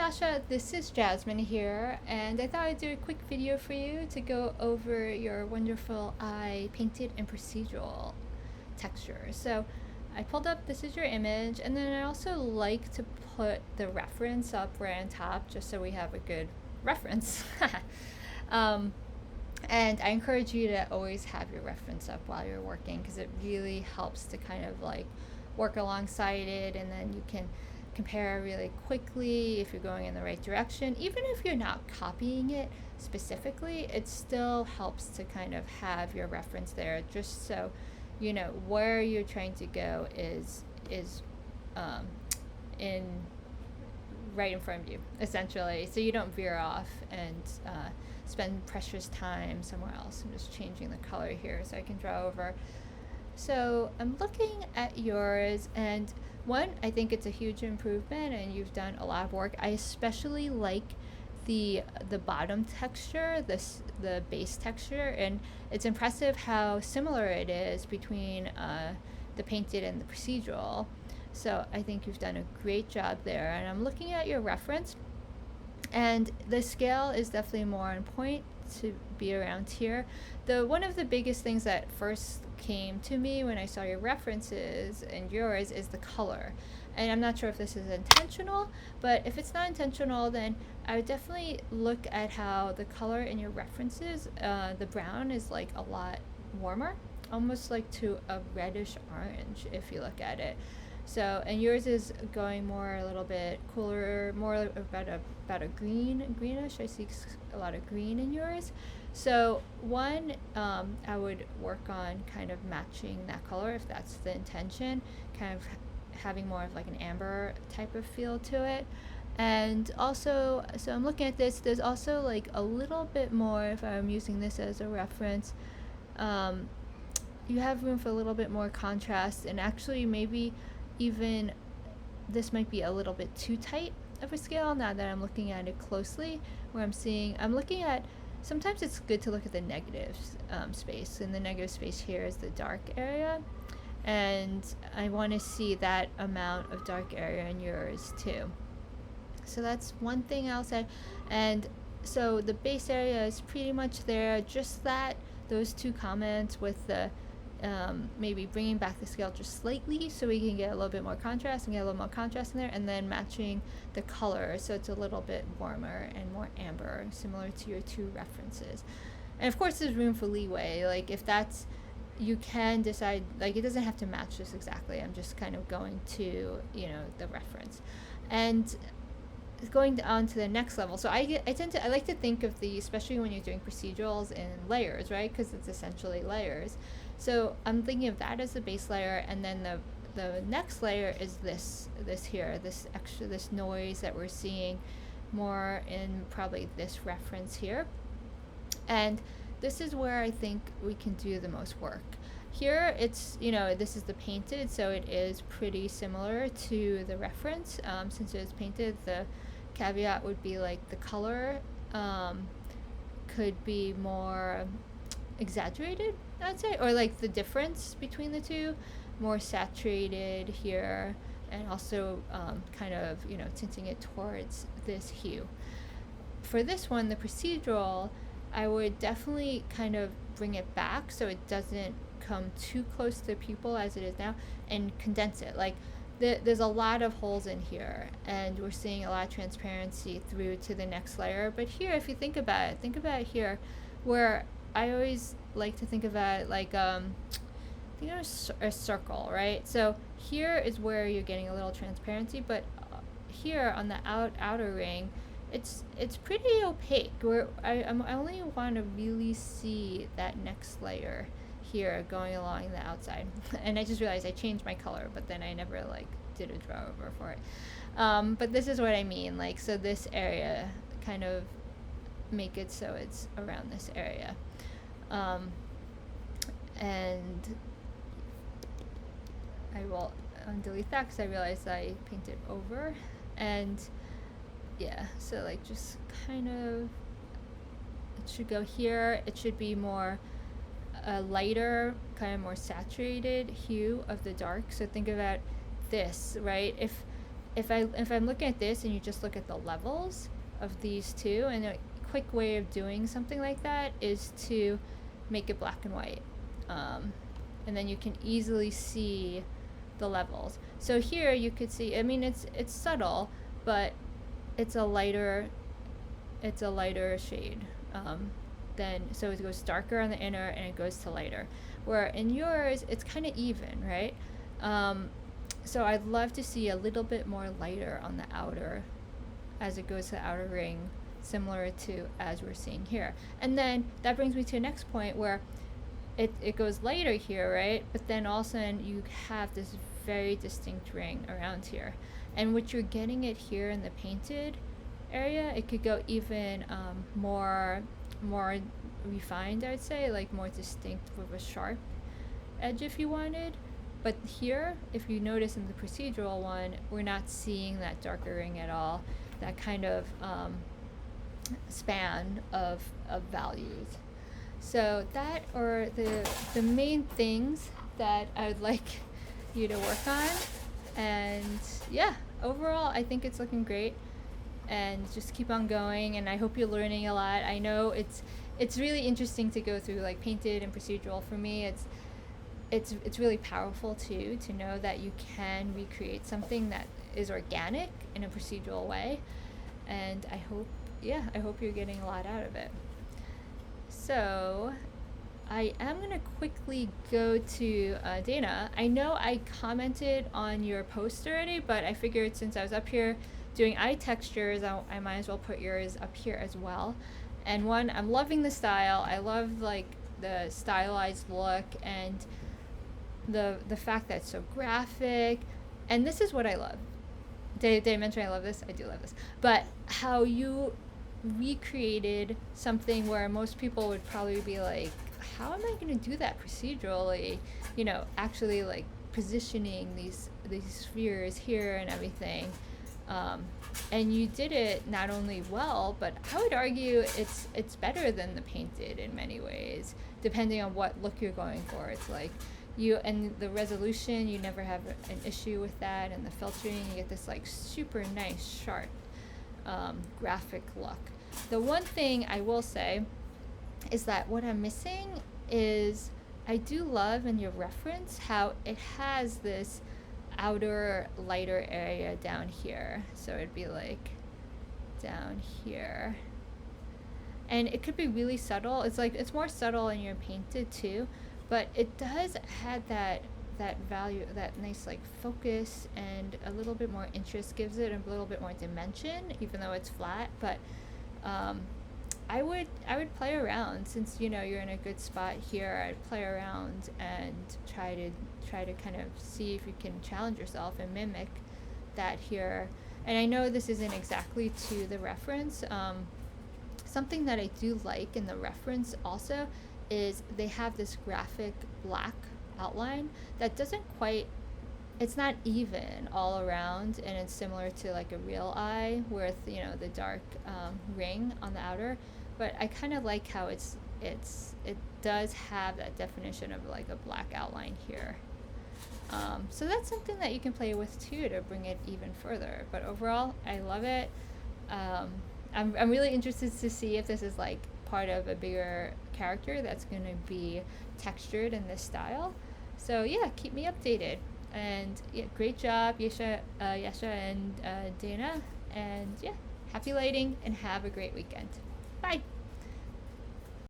Asha, this is Jasmine here, and I thought I'd do a quick video for you to go over your wonderful eye painted and procedural texture. So I pulled up, this is your image, and then I also like to put the reference up right on top just so we have a good reference. um, and I encourage you to always have your reference up while you're working because it really helps to kind of like work alongside it, and then you can compare really quickly if you're going in the right direction. Even if you're not copying it specifically, it still helps to kind of have your reference there just so you know where you're trying to go is in right in front of you, essentially, so you don't veer off and spend precious time somewhere else. I'm just changing the color here so I can draw over. So I'm looking at yours, and one, I think it's a huge improvement and you've done a lot of work. I especially like the bottom texture, the base texture, and it's impressive how similar it is between the painted and the procedural. So I think you've done a great job there. And I'm looking at your reference, and the scale is definitely more on point to be around here. One of the biggest things that first came to me when I saw your references and yours is the color. And I'm not sure if this is intentional, but if it's not intentional, then I would definitely look at how the color in your references, the brown is like a lot warmer, almost like to a reddish orange if you look at it. So, and yours is going more a little bit cooler, more about a greenish. I see a lot of green in yours. So one, I would work on kind of matching that color if that's the intention, kind of having more of like an amber type of feel to it. And also, so I'm looking at this, there's also like a little bit more, if I'm using this as a reference, you have room for a little bit more contrast, and actually maybe even this might be a little bit too tight of a scale now that I'm looking at it closely, where I'm looking at, sometimes it's good to look at the negative space, and the negative space here is the dark area, and I want to see that amount of dark area in yours too. So that's one thing I'll say. And so the base area is pretty much there, just that, those two comments with the maybe bringing back the scale just slightly so we can get a little bit more contrast and get a little more contrast in there, and then matching the color so it's a little bit warmer and more amber, similar to your two references. And of course there's room for leeway, like if that's, you can decide, like it doesn't have to match this exactly, I'm just kind of going to, you know, the reference. And going on to the next level, so I like to think of the, especially when you're doing procedurals, in layers, right, because it's essentially layers. So I'm thinking of that as the base layer, and then the next layer is this here, this noise that we're seeing more in probably this reference here. And this is where I think we can do the most work. Here it's, you know, this is the painted, so it is pretty similar to the reference. Since it is painted, the caveat would be like the color could be more exaggerated, I'd say, or like the difference between the two, more saturated here, and also kind of, you know, tinting it towards this hue. For this one, the procedural, I would definitely kind of bring it back so it doesn't come too close to the pupil as it is now, and condense it. Like there's a lot of holes in here, and we're seeing a lot of transparency through to the next layer. But here, if you think about it here, where I always like to think about it like think of a circle, right? So here is where you're getting a little transparency, but here on the outer ring, it's pretty opaque. Where I only want to really see that next layer here going along the outside. And I just realized I changed my color, but then I never like did a draw over for it. But this is what I mean, like, so this area, kind of make it so it's around this area. And I will delete that because I realized I painted over. And yeah, so like just kind of, it should go here. It should be more a lighter, kind of more saturated hue of the dark. So think about this, right? If if I'm looking at this and you just look at the levels of these two, and a quick way of doing something like that is to make it black and white. And then you can easily see the levels. So here you could see, I mean, it's subtle, but it's a lighter shade. So it goes darker on the inner and it goes to lighter. Where in yours, it's kind of even, right? So I'd love to see a little bit more lighter on the outer as it goes to the outer ring, similar to as we're seeing here. And then that brings me to the next point where it goes lighter here, right? But then all of a sudden you have this very distinct ring around here. And what you're getting it here in the painted area, it could go even more refined, I'd say, like more distinct with a sharp edge if you wanted. But here, if you notice in the procedural one, we're not seeing that darker ring at all, that kind of span of values. So that are the main things that I would like you to work on. And yeah, overall, I think it's looking great. And just keep on going, and I hope you're learning a lot. I know it's really interesting to go through like painted and procedural. For me, it's really powerful too, to know that you can recreate something that is organic in a procedural way. And I hope you're getting a lot out of it. So I am going to quickly go to Dana. I know I commented on your post already, but I figured since I was up here doing eye textures, I might as well put yours up here as well. And one, I'm loving the style. I love like the stylized look and the fact that it's so graphic. And this is what I love. Did I mention I love this? I do love this. But how you recreated something where most people would probably be like, how am I going to do that procedurally? You know, actually like positioning these spheres here and everything. And you did it not only well, but I would argue it's better than the painted in many ways, depending on what look you're going for. It's like and the resolution, you never have an issue with that, and the filtering, you get this like super nice, sharp, graphic look. The one thing I will say is that what I'm missing is, I do love in your reference how it has this outer lighter area down here. So it'd be like down here. And it could be really subtle. It's like, it's more subtle in your painted too, but it does add that value, that nice like focus, and a little bit more interest, gives it a little bit more dimension, even though it's flat. But I would play around, since you know you're in a good spot here. I'd play around and try to kind of see if you can challenge yourself and mimic that here. And I know this isn't exactly to the reference. Something that I do like in the reference also is they have this graphic black outline that doesn't quite, it's not even all around, and it's similar to like a real eye with, you know, the dark ring on the outer. But I kind of like how it does have that definition of like a black outline here. So that's something that you can play with too, to bring it even further. But overall, I love it. I'm really interested to see if this is like part of a bigger character that's going to be textured in this style. So yeah, keep me updated. And yeah, great job, Yasha and Dana. And yeah, happy lighting and have a great weekend. Bye.